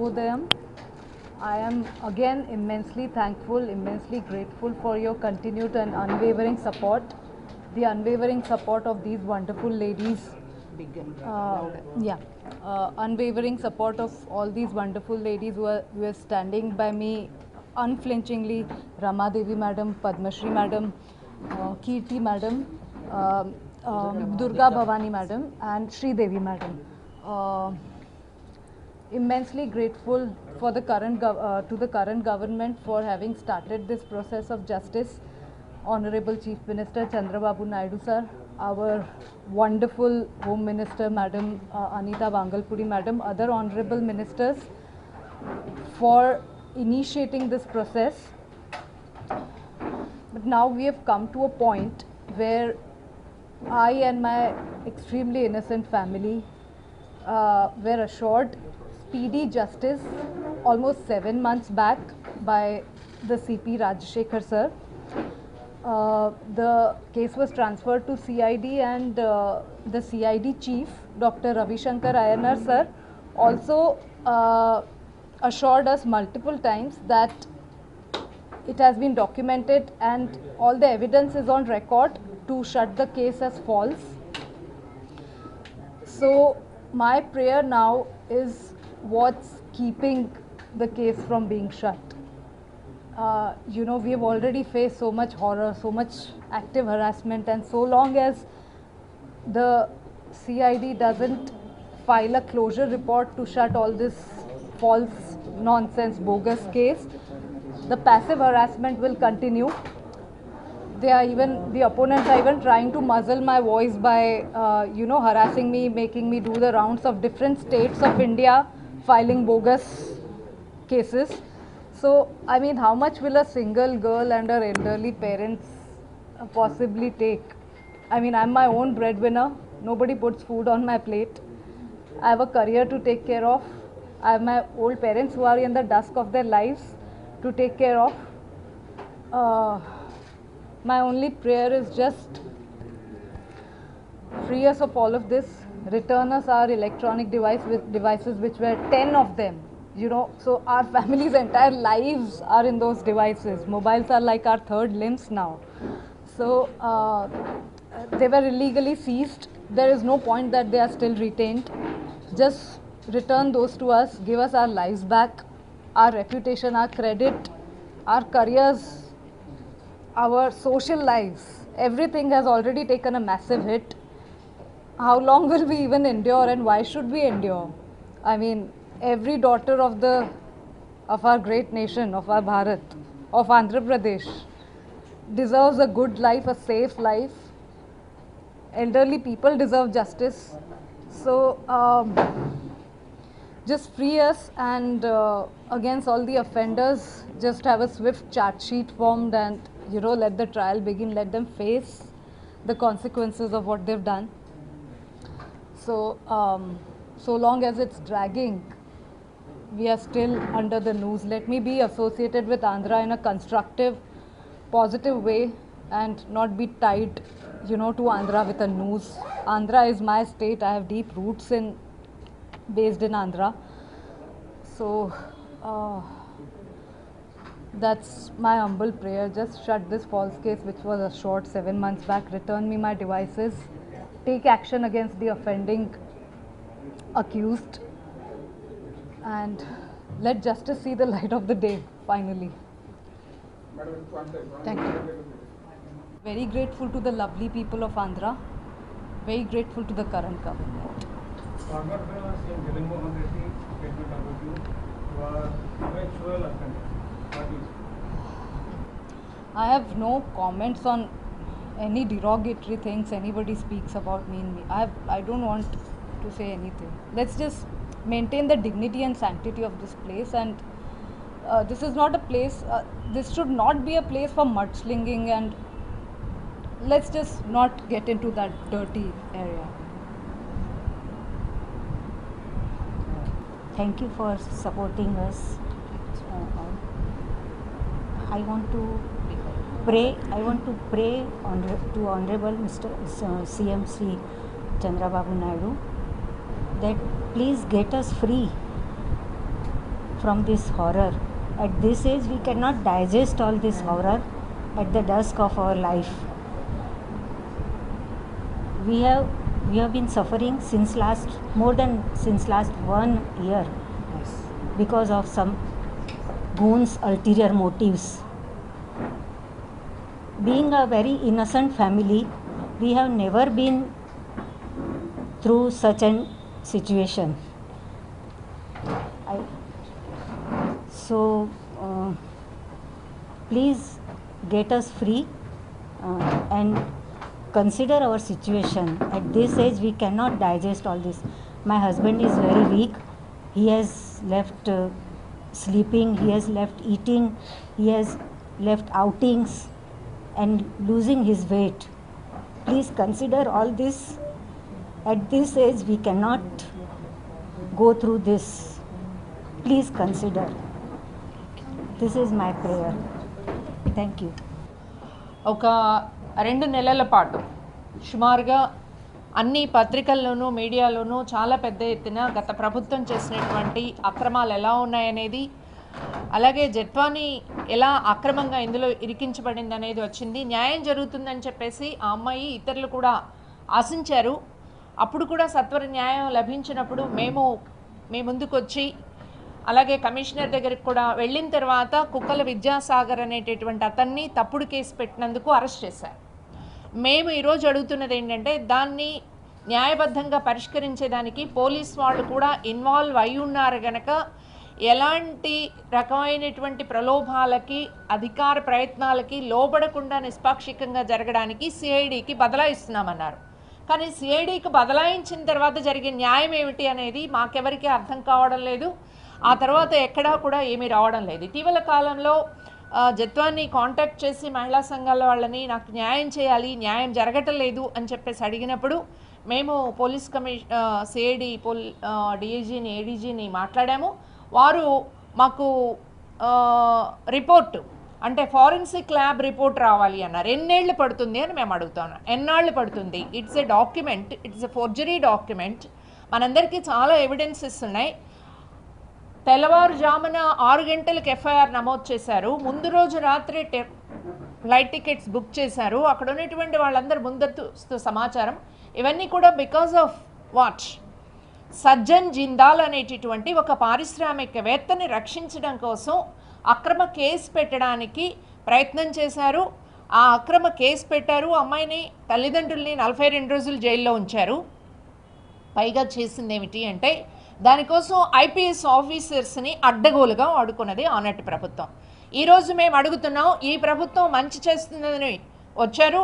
Shubhodayam. I am again immensely thankful, immensely grateful for your continued and unwavering support, the unwavering support of these wonderful ladies. Unwavering support of all these wonderful ladies who are standing by me unflinchingly. Rama Devi Madam, Padma Shri Madam, Kirti Madam, Durga Bhavani Madam, and Sri Devi Madam. Immensely grateful for the to the current government for having started this process of justice. Honorable Chief Minister Chandrababu Naidu sir, our wonderful Home Minister Madam Anita Vangalpuri Madam, other honorable ministers for initiating this process. But now we have come to a point where I and my extremely innocent family were assured speedy justice almost 7 months back by the CP Rajshekhar sir. The case was transferred to CID and the CID chief, Dr. Ravi Shankar Iyengar sir, also assured us multiple times that it has been documented and all the evidence is on record to shut the case as false. So my prayer now is what's keeping the case from being shut. We have already faced so much horror, so much active harassment, and so long as the CID doesn't file a closure report to shut all this false, nonsense, bogus case, the passive harassment will continue. The opponents are even trying to muzzle my voice by, harassing me, making me do the rounds of different states of India, filing bogus cases. So, I mean, how much will a single girl and her elderly parents possibly take? I mean, I'm my own breadwinner. Nobody puts food on my plate. I have a career to take care of. I have my old parents who are in the dusk of their lives to take care of. My only prayer is just free us of all of this, return us our electronic devices, which were 10 of them. So our family's entire lives are in those devices. Mobiles are like our third limbs now. So they were illegally seized. There is no point that they are still retained. Just return those to us, give us our lives back, our reputation, our credit, our careers, our social lives. Everything has already taken a massive hit. How long will we even endure, and why should we endure? I mean, every daughter of our great nation, of our Bharat, of Andhra Pradesh, deserves a good life, a safe life. Elderly people deserve justice. So just free us, and against all the offenders, just have a swift charge sheet formed, and let the trial begin. Let them face the consequences of what they've done. So so long as it's dragging, we are still under the noose. Let me be associated with Andhra in a constructive, positive way, and not be tied, to Andhra with a noose. Andhra is my state. I have deep roots based in Andhra. So that's my humble prayer. Just shut this false case, which was assured 7 months back. Return me my devices. Take action against the offending accused, and let justice see the light of the day finally. Thank you. Very grateful to the lovely people of Andhra. Very grateful to the current government. Former CM Jagannath Reddy statement about you was eventual offender. What do you say? I have no comments on any derogatory things anybody speaks about me. I don't want to say anything. Let's just maintain the dignity and sanctity of this place, and this is not a place, this should not be a place for mudslinging, and let's just not get into that dirty area. Thank you for supporting us. I want to pray to Honorable Mr. CM Sri Chandrababu Naidu that please get us free. from this horror. At this age, we cannot digest all this horror at the dusk of our life. We have been suffering since last 1 year because of some goons' ulterior motives. Being a very innocent family, we have never been through such an situation. Please get us free and consider our situation. At this age, we cannot digest all this. My husband is very weak. He has left sleeping, he has left eating, he has left outings and losing his weight. Please consider all this. At this age, we cannot go through this. Please consider. This is my prayer. Thank you. ఒక 2 నెలల పాటు సుమారుగా అన్ని పత్రికల్లోనూ మీడియాలోనూ చాలా పెద్ద ఎత్తున గత ప్రభుత్వం చేసినటువంటి అక్రమాలు ఎలా ఉన్నాయనేది, అలాగే జత్వాని ఎలా అక్రమంగా ఇందులో ఇరికించబడింది అనేది వచ్చింది. న్యాయం జరుగుతుందని చెప్పేసి ఆ అమ్మాయి ఇతరులు కూడా ఆశించారు. అప్పుడు కూడా సత్వర న్యాయం లభించినప్పుడు మీ ముందుకు వచ్చి, అలాగే కమిషనర్ దగ్గరికి కూడా వెళ్ళిన తర్వాత కుక్కల విద్యాసాగర్ అనేటటువంటి అతన్ని తప్పుడు కేసు పెట్టినందుకు అరెస్ట్ చేశారు. మేము ఈరోజు అడుగుతున్నది ఏంటంటే, దాన్ని న్యాయబద్ధంగా పరిష్కరించేదానికి పోలీస్ వాళ్ళు కూడా ఇన్వాల్వ్ అయి ఉన్నారు గనక ఎలాంటి రకమైనటువంటి ప్రలోభాలకి, అధికార ప్రయత్నాలకి లోబడకుండా నిష్పాక్షికంగా జరగడానికి సిఐడికి బదలాయిస్తున్నామన్నారు. కానీ సిఐడికి బదలాయించిన తర్వాత జరిగే న్యాయం ఏమిటి అనేది మాకెవరికి అర్థం కావడం లేదు. ఆ తర్వాత ఎక్కడా కూడా ఏమీ రావడం లేదు. ఇటీవల కాలంలో జత్వాన్ని కాంటాక్ట్ చేసి మహిళా సంఘాల వాళ్ళని నాకు న్యాయం చేయాలి, న్యాయం జరగటం లేదు అని చెప్పేసి అడిగినప్పుడు మేము పోలీస్ సిఐడి డిఐజీని, ఏడీజీని మాట్లాడాము. వారు మాకు రిపోర్టు అంటే ఫారెన్సిక్ ల్యాబ్ రిపోర్ట్ రావాలి అన్నారు. ఎన్నేళ్ళు పడుతుంది అని మేము అడుగుతున్నాం. ఎన్నాళ్ళు పడుతుంది? It's a document, it's a forgery document. మనందరికీ చాలా ఎవిడెన్సెస్ ఉన్నాయి. తెల్లవారుజామున 6 గంటలకు ఎఫ్ఐఆర్ నమోదు చేశారు. ముందు రోజు రాత్రి ఫ్లైట్ టికెట్స్ బుక్ చేశారు. అక్కడ ఉన్నటువంటి వాళ్ళందరూ ముందస్తు సమాచారం. ఇవన్నీ కూడా because of what? Sajjan Jindal అనేటటువంటి ఒక పారిశ్రామికవేత్తని రక్షించడం కోసం అక్రమ కేసు పెట్టడానికి ప్రయత్నం చేశారు. ఆ అక్రమ కేసు పెట్టారు. అమ్మాయిని, తల్లిదండ్రుల్ని 42 రోజులు జైల్లో ఉంచారు. పైగా చేసింది ఏమిటి అంటే, దానికోసం ఐపీఎస్ ఆఫీసర్స్ని అడ్డగోలుగా వాడుకున్నది ఆనాటి ప్రభుత్వం. ఈరోజు మేము అడుగుతున్నాం, ఈ ప్రభుత్వం మంచి చేస్తుందని వచ్చారు,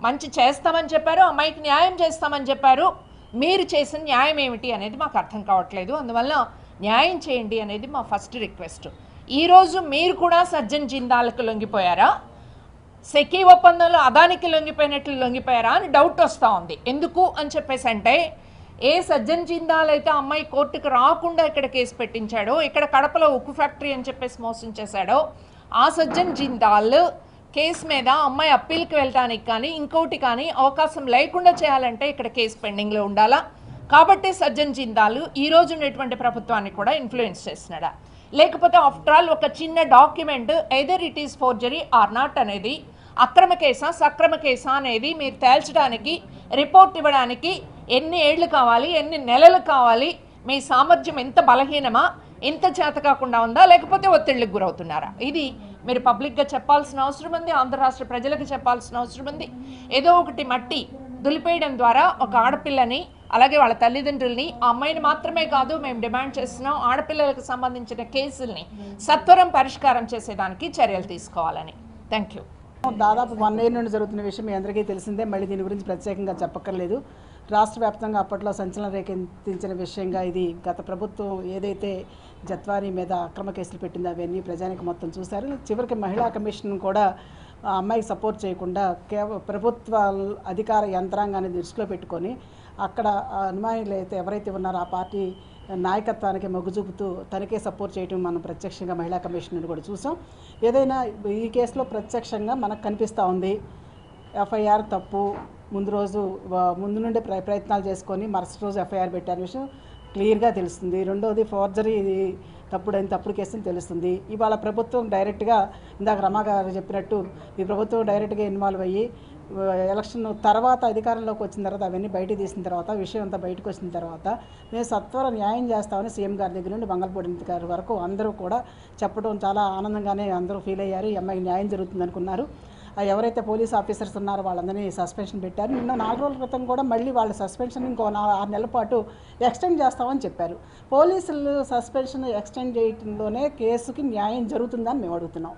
మంచి చేస్తామని చెప్పారు, అమ్మాయికి న్యాయం చేస్తామని చెప్పారు. మీరు చేసిన న్యాయం ఏమిటి అనేది మాకు అర్థం కావట్లేదు. అందువల్ల న్యాయం చేయండి అనేది మా ఫస్ట్ రిక్వెస్ట్. ఈరోజు మీరు కూడా సజ్జన్ జిందాల్కి లొంగిపోయారా? సెకీ ఒప్పందంలో అదానికి లొంగిపోయినట్లు లొంగిపోయారా అని డౌట్ వస్తూ ఉంది. ఎందుకు అని చెప్పేసి అంటే, ఏ సజ్జన్ జిందాల్ అయితే అమ్మాయి కోర్టుకు రాకుండా ఇక్కడ కేసు పెట్టించాడో, ఇక్కడ కడపలో ఉక్కు ఫ్యాక్టరీ అని చెప్పేసి మోసం చేశాడో, ఆ సజ్జన్ జిందాల్ కేసు మీద అమ్మాయి అప్పీల్కి వెళ్ళడానికి కానీ ఇంకోటి కానీ అవకాశం లేకుండా చేయాలంటే ఇక్కడ కేసు పెండింగ్లో ఉండాలా. కాబట్టి సజ్జన్ జిందాల్ ఈరోజు ఉన్నటువంటి ప్రభుత్వాన్ని కూడా ఇన్ఫ్లుయెన్స్ చేస్తున్నాడా? లేకపోతే ఆఫ్టర్ ఆల్ ఒక చిన్న document either it is forgery or not అనేది, అక్రమ కేసా సక్రమ కేసా అనేది మీరు తేల్చడానికి, రిపోర్ట్ ఇవ్వడానికి ఎన్ని ఏళ్ళు కావాలి, ఎన్ని నెలలు కావాలి? మీ సామర్థ్యం ఎంత బలహీనమా, ఎంత చేత కాకుండా ఉందా, లేకపోతే ఒత్తిళ్ళకి గురవుతున్నారా? ఇది మీరు పబ్లిక్గా చెప్పాల్సిన అవసరం ఉంది. ఆంధ్ర రాష్ట్ర ప్రజలకు చెప్పాల్సిన అవసరం ఉంది. ఏదో ఒకటి మట్టి దులిపేయడం ద్వారా ఒక ఆడపిల్లని, అలాగే వాళ్ళ తల్లిదండ్రుల్ని, ఆ అమ్మాయిని మాత్రమే కాదు మేము డిమాండ్ చేస్తున్నాం, ఆడపిల్లలకు సంబంధించిన కేసుల్ని సత్వరం పరిష్కారం చేసేదానికి చర్యలు తీసుకోవాలని. Thank you. దాదాపు 1 year నుండి జరుగుతున్న విషయం మీ అందరికీ తెలిసిందే. మళ్ళీ దీని గురించి ప్రత్యేకంగా చెప్పక్కర్లేదు. రాష్ట్ర వ్యాప్తంగా అప్పట్లో సంచలనం రేకెత్తించిన విషయంగా ఇది. గత ప్రభుత్వం ఏదైతే జత్వాని మీద అక్రమ కేసులు పెట్టిందో అవన్నీ ప్రజానికి మొత్తం చూశారు. చివరికి మహిళా కమిషన్ కూడా అమ్మాయికి సపోర్ట్ చేయకుండా ప్రభుత్వ అధికార యంత్రాంగాన్ని దృష్టిలో పెట్టుకొని అక్కడ అనుమానులు అయితే ఎవరైతే ఉన్నారో ఆ పార్టీ నాయకత్వానికి మొగ్గు చూపుతూ తనకే సపోర్ట్ చేయడం మనం ప్రత్యక్షంగా మహిళా కమిషన్ కూడా చూసాం. ఏదైనా ఈ కేసులో ప్రత్యక్షంగా మనకు కనిపిస్తూ ఉంది. ఎఫ్ఐఆర్ తప్పు, ముందు నుండి ప్రయత్నాలు చేసుకొని మరుసటి రోజు ఎఫ్ఐఆర్ పెట్టారు విషయం క్లియర్గా తెలుస్తుంది. రెండవది ఫోర్జరీ తప్పుడు కేసు అని తెలుస్తుంది. ఇవాళ ప్రభుత్వం డైరెక్ట్గా ఇందాక రమా గారు చెప్పినట్టు ఈ ప్రభుత్వం డైరెక్ట్గా ఇన్వాల్వ్ అయ్యి ఎలక్షన్ తర్వాత అధికారంలోకి వచ్చిన తర్వాత అవన్నీ బయటకు తీసిన తర్వాత విషయం అంతా బయటకు వచ్చిన తర్వాత మేము సత్వర న్యాయం చేస్తామని సీఎం గారి దగ్గర నుండి మంగళపూడి గారి వరకు అందరూ కూడా చెప్పడం చాలా ఆనందంగానే అందరూ ఫీల్ అయ్యారు. ఈ అమ్మాయికి న్యాయం జరుగుతుంది అనుకున్నారు. ఎవరైతే పోలీస్ ఆఫీసర్స్ ఉన్నారో వాళ్ళందరినీ సస్పెన్షన్ పెట్టారు. నిన్న 4 రోజుల క్రితం కూడా మళ్ళీ వాళ్ళ సస్పెన్షన్ ఇంకో 6 నెలల పాటు ఎక్స్టెండ్ చేస్తామని చెప్పారు. పోలీసులు సస్పెన్షన్ ఎక్స్టెండ్ చేయడంలోనే కేసుకి న్యాయం జరుగుతుందని మేము అడుగుతున్నాం.